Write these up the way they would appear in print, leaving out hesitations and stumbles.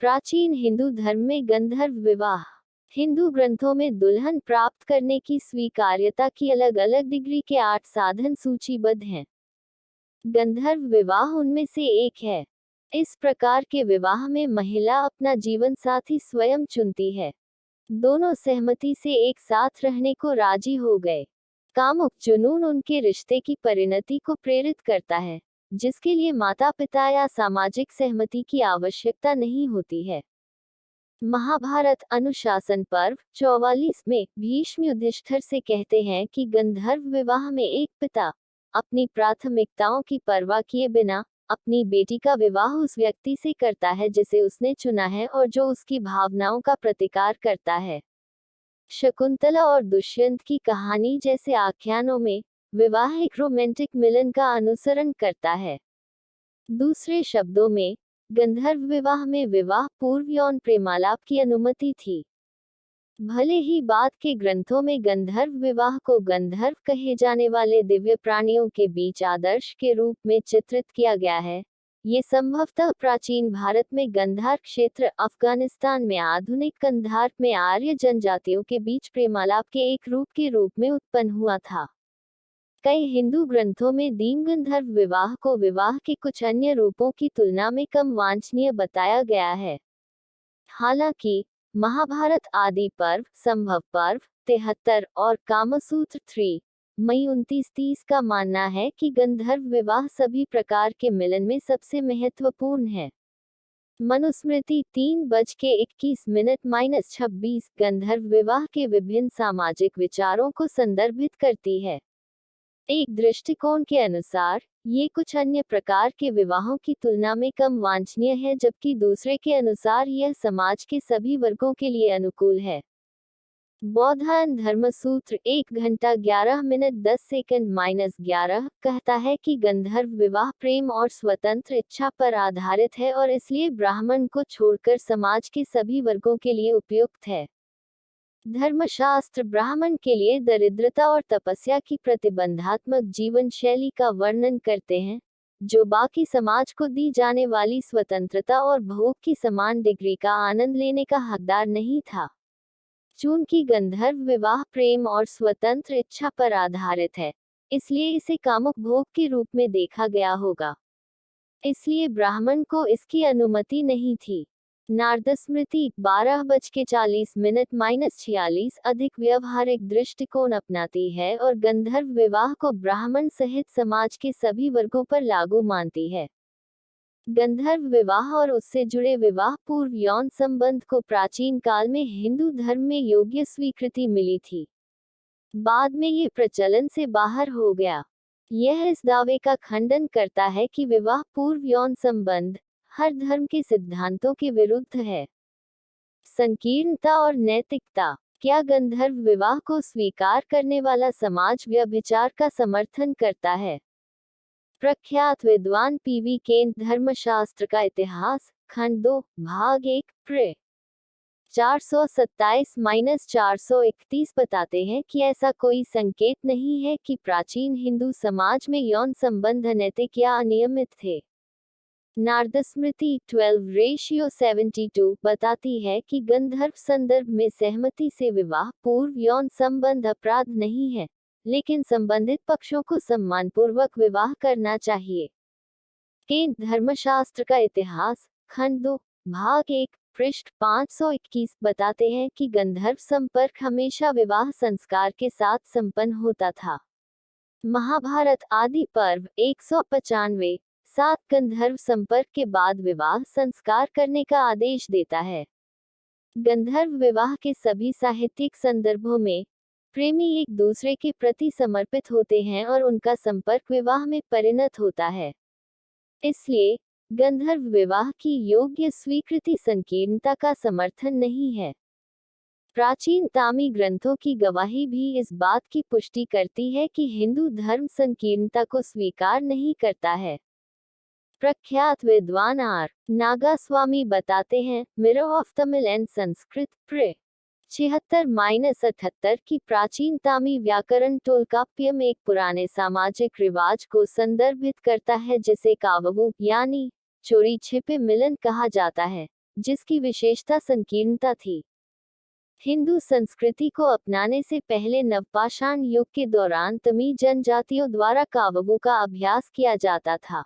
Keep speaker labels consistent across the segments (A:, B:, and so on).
A: प्राचीन हिंदू धर्म में गंधर्व विवाह। हिंदू ग्रंथों में दुल्हन प्राप्त करने की स्वीकार्यता की अलग अलग डिग्री के 8 साधन सूचीबद्ध हैं। गंधर्व विवाह उनमें से एक है। इस प्रकार के विवाह में महिला अपना जीवन साथी स्वयं चुनती है। दोनों सहमति से एक साथ रहने को राजी हो गए। कामुक जुनून उनके रिश्ते की परिणति को प्रेरित करता है, जिसके लिए माता पिता या सामाजिक सहमति की आवश्यकता नहीं होती है। महाभारत अनुशासन पर्व 44 में भीष्म युधिष्ठिर से कहते हैं कि गंधर्व विवाह में एक पिता अपनी प्राथमिकताओं की परवाह किए बिना अपनी बेटी का विवाह उस व्यक्ति से करता है जिसे उसने चुना है और जो उसकी भावनाओं का प्रतिकार करता है। शकुंतला और दुष्यंत की कहानी जैसे आख्यानों में विवाह एक रोमांटिक मिलन का अनुसरण करता है। दूसरे शब्दों में, गंधर्व विवाह में विवाह पूर्व यौन प्रेमालाप की अनुमति थी। भले ही बाद के ग्रंथों में गंधर्व विवाह को गंधर्व कहे जाने वाले दिव्य प्राणियों के बीच आदर्श के रूप में चित्रित किया गया है, ये संभवतः प्राचीन भारत में गंधार क्षेत्र, अफगानिस्तान में आधुनिक कंधार में आर्य जनजातियों के बीच प्रेमालाप के एक रूप के रूप में उत्पन्न हुआ था। कई हिंदू ग्रंथों में दीनगंधर्व विवाह को विवाह के कुछ अन्य रूपों की तुलना में कम वांछनीय बताया गया है। हालांकि महाभारत आदि पर्व, संभव पर्व 73 और कामसूत्र 3 मई 29-30 का मानना है कि गंधर्व विवाह सभी प्रकार के मिलन में सबसे महत्वपूर्ण है। मनुस्मृति 3:21 गंधर्व विवाह के विभिन्न सामाजिक विचारों को संदर्भित करती है। एक दृष्टिकोण के अनुसार ये कुछ अन्य प्रकार के विवाहों की तुलना में कम वांछनीय है, जबकि दूसरे के अनुसार यह समाज के सभी वर्गों के लिए अनुकूल है। बौद्धायन धर्मसूत्र 1 घंटा 11 मिनट 10 सेकंड -11 कहता है कि गंधर्व विवाह प्रेम और स्वतंत्र इच्छा पर आधारित है और इसलिए ब्राह्मण को छोड़कर समाज के सभी वर्गों के लिए उपयुक्त है। धर्मशास्त्र ब्राह्मण के लिए दरिद्रता और तपस्या की प्रतिबंधात्मक जीवन शैली का वर्णन करते हैं, जो बाकी समाज को दी जाने वाली स्वतंत्रता और भोग की समान डिग्री का आनंद लेने का हकदार नहीं था। चूंकि गंधर्व विवाह प्रेम और स्वतंत्र इच्छा पर आधारित है, इसलिए इसे कामुक भोग के रूप में देखा गया होगा। इसलिए ब्राह्मण को इसकी अनुमति नहीं थी। नारद स्मृति 12:40 -46 अधिक व्यवहारिक दृष्टिकोण अपनाती है और गंधर्व विवाह को ब्राह्मण सहित समाज के सभी वर्गों पर लागू मानती है। गंधर्व विवाह और उससे जुड़े विवाह पूर्व यौन संबंध को प्राचीन काल में हिंदू धर्म में योग्य स्वीकृति मिली थी। बाद में ये प्रचलन से बाहर हो गया। यह इस दावे का खंडन करता है कि विवाह पूर्व यौन संबंध हर धर्म के सिद्धांतों के विरुद्ध है। संकीर्णता और नैतिकता। क्या गंधर्व विवाह को स्वीकार करने वाला समाज व्यभिचार का समर्थन करता है? प्रख्यात विद्वान पीवी केन धर्मशास्त्र का इतिहास, खंड 2, भाग 1, प्र 427-431 बताते हैं कि ऐसा कोई संकेत नहीं है कि प्राचीन हिंदू समाज में यौन संबंध अनैतिक या अनियमित थे। नारद स्मृति 12:72 बताती है कि गंधर्व संदर्भ में सहमति से विवाह पूर्व यौन संबंध अपराध नहीं है, लेकिन संबंधित पक्षों को सम्मानपूर्वक विवाह करना चाहिए। केन धर्मशास्त्र का इतिहास, खंड 2, भाग 1, पृष्ठ 521 बताते हैं कि गंधर्व संपर्क हमेशा विवाह संस्कार के साथ संपन्न होता था। महाभारत आदि पर्व 195 7 गंधर्व संपर्क के बाद विवाह संस्कार करने का आदेश देता है। गंधर्व विवाह के सभी साहित्यिक संदर्भों में प्रेमी एक दूसरे के प्रति समर्पित होते हैं और उनका संपर्क विवाह में परिणत होता है। इसलिए गंधर्व विवाह की योग्य स्वीकृति संकीर्णता का समर्थन नहीं है। प्राचीन तामी ग्रंथों की गवाही भी इस बात की पुष्टि करती है कि हिंदू धर्म संकीर्णता को स्वीकार नहीं करता है। प्रख्यात विद्वान आर नागास्वामी बताते हैं, mirror of Tamil and Sanskrit, प्र 76-78 की प्राचीन तामी व्याकरण टोलकाप्यम एक पुराने सामाजिक रिवाज को संदर्भित करता है जिसे काववु यानी चोरी छिपे मिलन कहा जाता है, जिसकी विशेषता संकीर्णता थी। हिंदू संस्कृति को अपनाने से पहले नवपाषाण युग के दौरान तमिल जनजातियों द्वारा काव्यों का अभ्यास किया जाता था।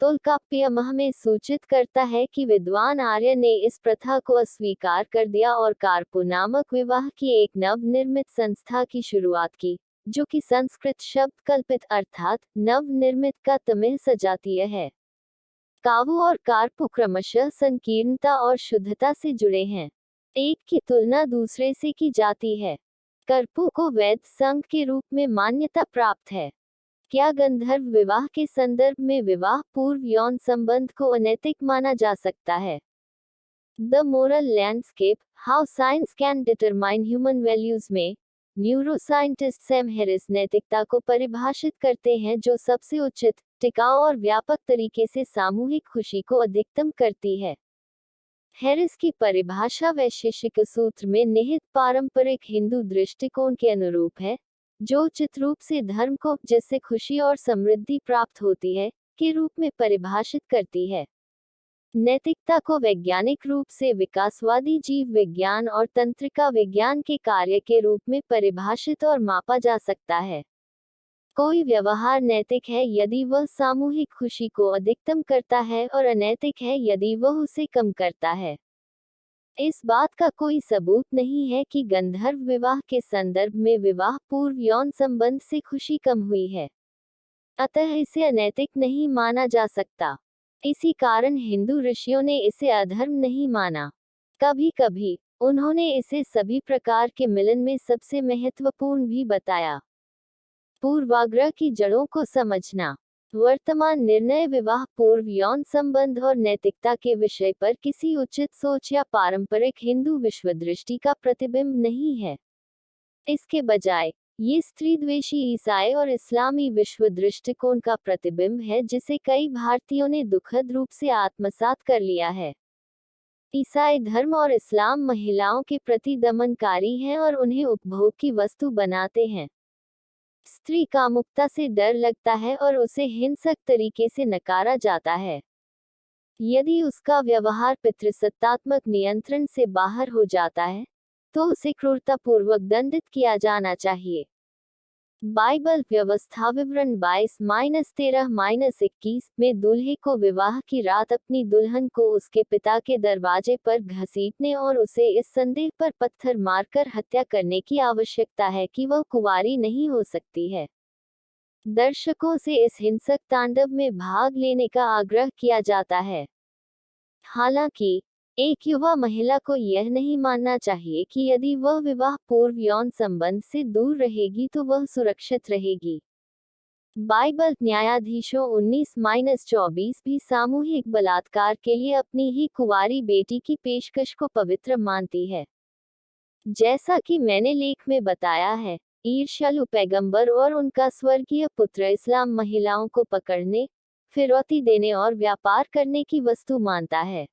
A: तोल्काप्पियम हमें सूचित करता है कि विद्वान आर्य ने इस प्रथा को अस्वीकार कर दिया और कार्पु नामक विवाह की एक नवनिर्मित संस्था की शुरुआत की, जो कि संस्कृत शब्द कल्पित अर्थात नवनिर्मित का तमिल सजातीय है। कावु और कार्पु क्रमशः संकीर्णता और शुद्धता से जुड़े हैं। एक की तुलना दूसरे से की जाती है। कर्पु को वैद संघ के रूप में मान्यता प्राप्त है। क्या गंधर्व विवाह के संदर्भ में विवाह पूर्व यौन संबंध को अनैतिक माना जा सकता है? The moral landscape, how science can determine human values में न्यूरोसाइंटिस्ट सैम हैरिस नैतिकता को परिभाषित करते हैं जो सबसे उचित, टिकाऊ और व्यापक तरीके से सामूहिक खुशी को अधिकतम करती है। हैरिस की परिभाषा वैशेषिक सूत्र में निहित पारंपरिक हिंदू दृष्टिकोण के अनुरूप है, जो उचित रूप से धर्म को, जिससे खुशी और समृद्धि प्राप्त होती है, के रूप में परिभाषित करती है। नैतिकता को वैज्ञानिक रूप से विकासवादी जीव विज्ञान और तंत्रिका विज्ञान के कार्य के रूप में परिभाषित और मापा जा सकता है। कोई व्यवहार नैतिक है यदि वह सामूहिक खुशी को अधिकतम करता है और अनैतिक है यदि वह उसे कम करता है। इस बात का कोई सबूत नहीं है कि गंधर्व विवाह के संदर्भ में विवाह पूर्व यौन संबंध से खुशी कम हुई है, अतः इसे अनैतिक नहीं माना जा सकता। इसी कारण हिंदू ऋषियों ने इसे अधर्म नहीं माना। कभी कभी उन्होंने इसे सभी प्रकार के मिलन में सबसे महत्वपूर्ण भी बताया। पूर्वाग्रह की जड़ों को समझना। वर्तमान निर्णय विवाह पूर्व यौन संबंध और नैतिकता के विषय पर किसी उचित सोच या पारंपरिक हिंदू विश्वदृष्टि का प्रतिबिंब नहीं है। इसके बजाय ये स्त्रीद्वेषी ईसाई और इस्लामी विश्व दृष्टिकोण का प्रतिबिंब है जिसे कई भारतीयों ने दुखद रूप से आत्मसात कर लिया है। ईसाई धर्म और इस्लाम महिलाओं के प्रति दमनकारी हैं और उन्हें उपभोग की वस्तु बनाते हैं। स्त्री कामुकता से डर लगता है और उसे हिंसक तरीके से नकारा जाता है। यदि उसका व्यवहार पितृसत्तात्मक नियंत्रण से बाहर हो जाता है, तो उसे क्रूरतापूर्वक दंडित किया जाना चाहिए। बाइबल व्यवस्था विवरण 22-13-21 में दूल्हे को विवाह की रात अपनी दुल्हन को उसके पिता के दरवाजे पर घसीटने और उसे इस संदेह पर पत्थर मारकर हत्या करने की आवश्यकता है कि वह कुंवारी नहीं हो सकती है। दर्शकों से इस हिंसक तांडव में भाग लेने का आग्रह किया जाता है। हालांकि एक युवा महिला को यह नहीं मानना चाहिए कि यदि वह विवाह पूर्व यौन संबंध से दूर रहेगी तो वह सुरक्षित रहेगी। बाइबल न्यायाधीशों 19-24 भी सामूहिक बलात्कार के लिए अपनी ही कुंवारी बेटी की पेशकश को पवित्र मानती है। जैसा कि मैंने लेख में बताया है, ईर्ष्यालु पैगंबर और उनका स्वर्गीय पुत्र इस्लाम महिलाओं को पकड़ने, फिरौती देने और व्यापार करने की वस्तु मानता है।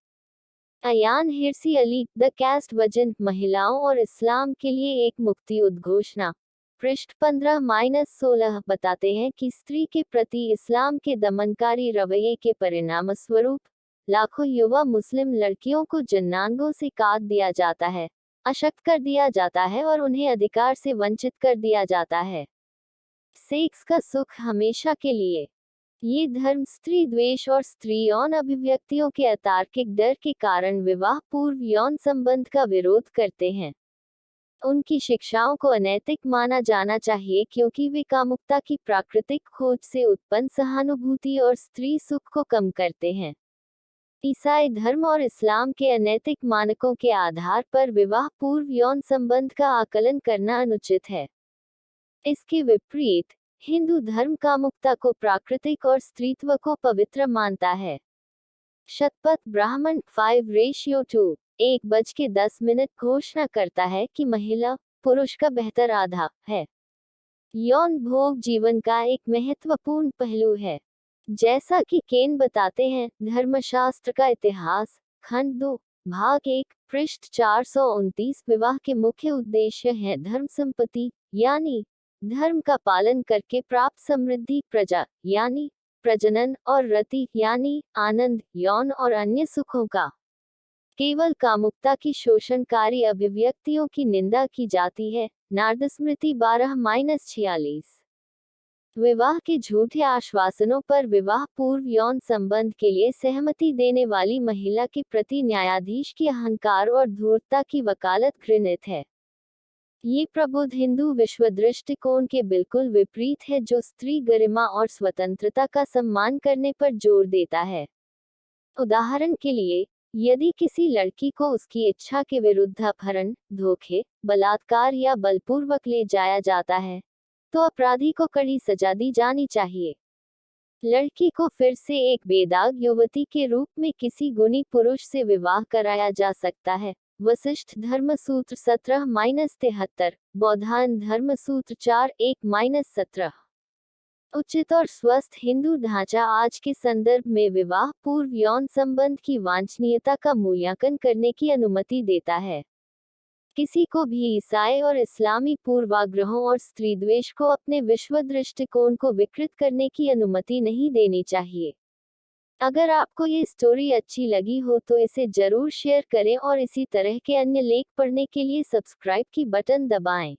A: अयान हिरसी अली, द कैस्ट वजन, महिलाओं और इस्लाम के लिए एक मुक्ति उद्घोषणा, पृष्ठ 15-16 बताते हैं कि स्त्री के प्रति इस्लाम के दमनकारी रवैये के परिणामस्वरूप लाखों युवा मुस्लिम लड़कियों को जन्नांगों से काट दिया जाता है, अशक्त कर दिया जाता है और उन्हें अधिकार से वंचित कर दिया जाता है। सेक्स का सुख हमेशा के लिए। ये धर्म स्त्री द्वेष और स्त्री यौन अभिव्यक्तियों के अतार्किक डर के कारण विवाह पूर्व यौन संबंध का विरोध करते हैं। उनकी शिक्षाओं को अनैतिक माना जाना चाहिए क्योंकि वे कामुकता की प्राकृतिक खोज से उत्पन्न सहानुभूति और स्त्री सुख को कम करते हैं। ईसाई धर्म और इस्लाम के अनैतिक मानकों के आधार पर विवाह पूर्व यौन संबंध का आकलन करना अनुचित है। इसके विपरीत हिंदू धर्म कामुकता को प्राकृतिक और स्त्रीत्व को पवित्र मानता है। शतपथ ब्राह्मण 5:2 1:10 घोषणा करता है कि महिला पुरुष का बेहतर आधा है। यौन भोग जीवन का एक महत्वपूर्ण पहलू है। जैसा कि केन बताते हैं, धर्मशास्त्र का इतिहास, खंड 2, भाग 1, पृष्ठ 429, विवाह के मुख्य उद्देश्य हैं धर्म संपत्ति, यानी धर्म का पालन करके प्राप्त समृद्धि, प्रजा यानी प्रजनन, और रति यानी आनंद, यौन और अन्य सुखों का। केवल कामुकता की शोषणकारी अभिव्यक्तियों की निंदा की जाती है। नारदस्मृति 12-46। विवाह के झूठे आश्वासनों पर विवाह पूर्व यौन संबंध के लिए सहमति देने वाली महिला के प्रति न्यायाधीश की अहंकार और धूर्तता की वकालत घृणित है। ये प्रबुद्ध हिंदू विश्व दृष्टिकोण के बिल्कुल विपरीत है, जो स्त्री गरिमा और स्वतंत्रता का सम्मान करने पर जोर देता है। उदाहरण के लिए, यदि किसी लड़की को उसकी इच्छा के विरुद्ध अपहरण, धोखे, बलात्कार या बलपूर्वक ले जाया जाता है, तो अपराधी को कड़ी सजा दी जानी चाहिए। लड़की को फिर से एक बेदाग युवती के रूप में किसी गुणी पुरुष से विवाह कराया जा सकता है। वशिष्ठ धर्मसूत्र 17-73, बौद्धायन धर्मसूत्र 4-1-17। उचित और स्वस्थ हिंदू ढांचा आज के संदर्भ में विवाह पूर्व यौन संबंध की वांछनीयता का मूल्यांकन करने की अनुमति देता है। किसी को भी ईसाई और इस्लामी पूर्वाग्रहों और स्त्री द्वेष को अपने विश्व दृष्टिकोण को विकृत करने की अनुमति नहीं देनी चाहिए। अगर आपको ये स्टोरी अच्छी लगी हो तो इसे जरूर शेयर करें और इसी तरह के अन्य लेख पढ़ने के लिए सब्सक्राइब की बटन दबाएं।